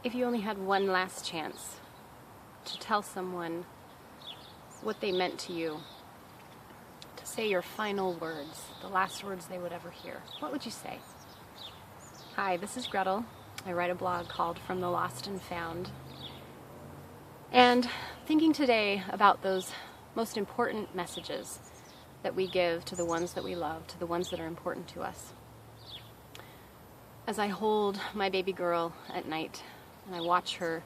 If you only had one last chance to tell someone what they meant to you, to say your final words, the last words they would ever hear, what would you say? Hi, this is Gretel. I write a blog called From the Lost and Found. And thinking today about those most important messages that we give to the ones that we love, to the ones that are important to us. As I hold my baby girl at night and I watch her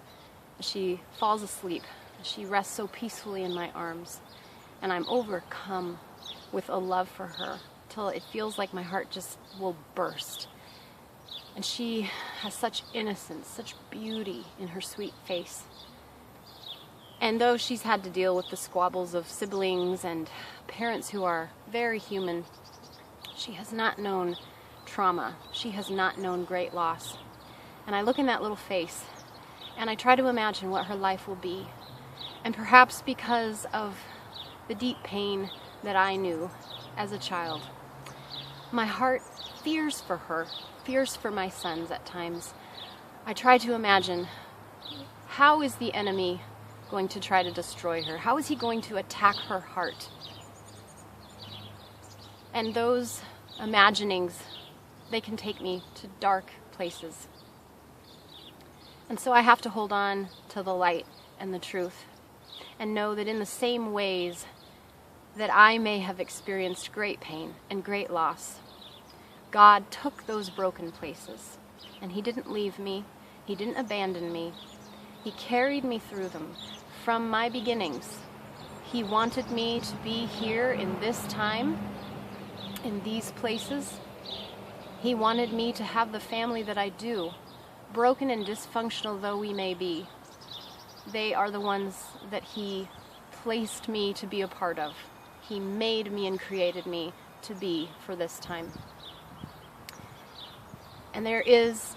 as she falls asleep, as she rests so peacefully in my arms, and I'm overcome with a love for her till it feels like my heart just will burst. And she has such innocence, such beauty in her sweet face. And though she's had to deal with the squabbles of siblings and parents who are very human, she has not known trauma. She has not known great loss. And I look in that little face and I try to imagine what her life will be. And perhaps because of the deep pain that I knew as a child, my heart fears for her, fears for my sons at times. I try to imagine, how is the enemy going to try to destroy her? How is he going to attack her heart? And those imaginings, they can take me to dark places. And so I have to hold on to the light and the truth and know that in the same ways that I may have experienced great pain and great loss, God took those broken places and He didn't leave me. He didn't abandon me. He carried me through them from my beginnings. He wanted me to be here in this time, in these places. He wanted me to have the family that I do. Broken and dysfunctional though we may be, they are the ones that He placed me to be a part of. He made me and created me to be for this time. And there is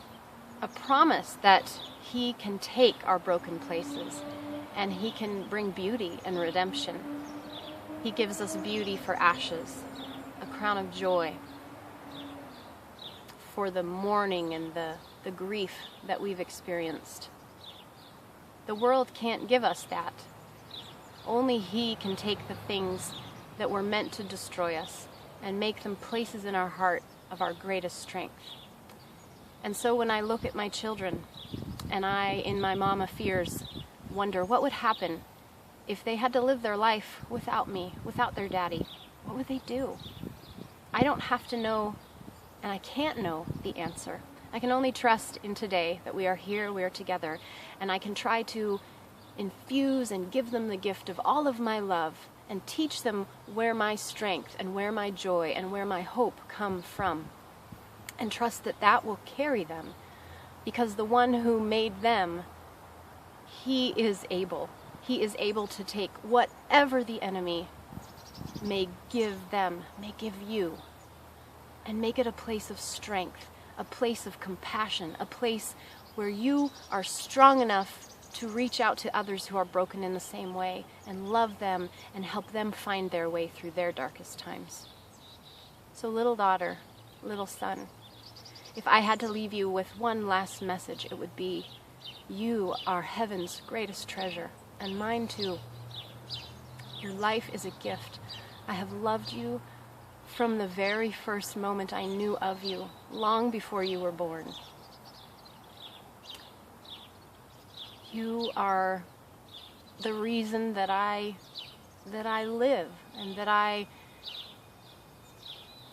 a promise that He can take our broken places and He can bring beauty and redemption. He gives us beauty for ashes, a crown of joy for the mourning and the grief that we've experienced. The world can't give us that. Only He can take the things that were meant to destroy us and make them places in our heart of our greatest strength. And so when I look at my children and I, in my mama fears, wonder what would happen if they had to live their life without me, without their daddy, what would they do? I don't have to know, and I can't know the answer. I can only trust in today that we are here, we are together, and I can try to infuse and give them the gift of all of my love and teach them where my strength and where my joy and where my hope come from, and trust that that will carry them, because the one who made them, He is able. He is able to take whatever the enemy may give them, may give you, and make it a place of strength, a place of compassion, a place where you are strong enough to reach out to others who are broken in the same way and love them and help them find their way through their darkest times. So little daughter, little son, if I had to leave you with one last message, it would be, you are heaven's greatest treasure, and mine too. Your life is a gift. I have loved you from the very first moment I knew of you, long before you were born. You are the reason that I live and that I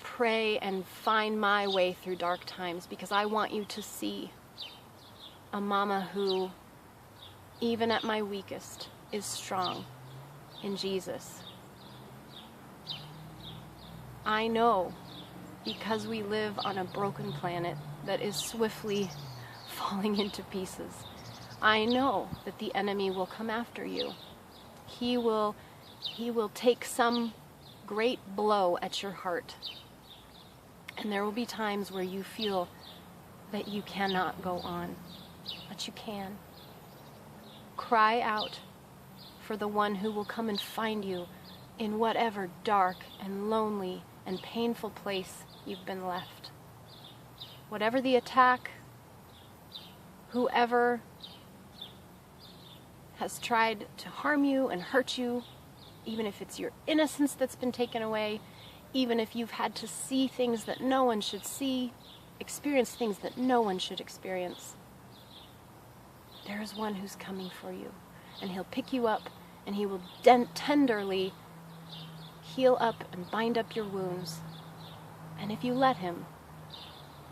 pray and find my way through dark times, because I want you to see a mama who, even at my weakest, is strong in Jesus. I know, because we live on a broken planet that is swiftly falling into pieces, I know that the enemy will come after you. He will take some great blow at your heart. And there will be times where you feel that you cannot go on, but you can. Cry out for the one who will come and find you in whatever dark and lonely and painful place you've been left. Whatever the attack, whoever has tried to harm you and hurt you, even if it's your innocence that's been taken away, even if you've had to see things that no one should see, experience things that no one should experience, there is one who's coming for you, and he'll pick you up, and he will tenderly heal up and bind up your wounds. And if you let him,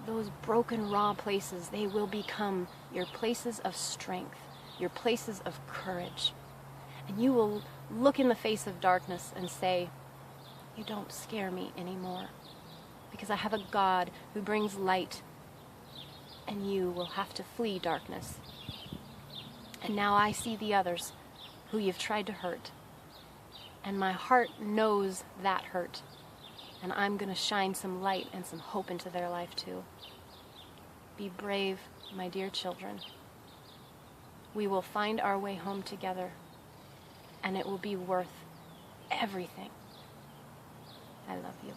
those broken, raw places, they will become your places of strength, your places of courage. And you will look in the face of darkness and say, you don't scare me anymore, because I have a God who brings light, and you will have to flee darkness. And now I see the others who you've tried to hurt, and my heart knows that hurt, and I'm going to shine some light and some hope into their life too. Be brave, my dear children. We will find our way home together, and it will be worth everything. I love you.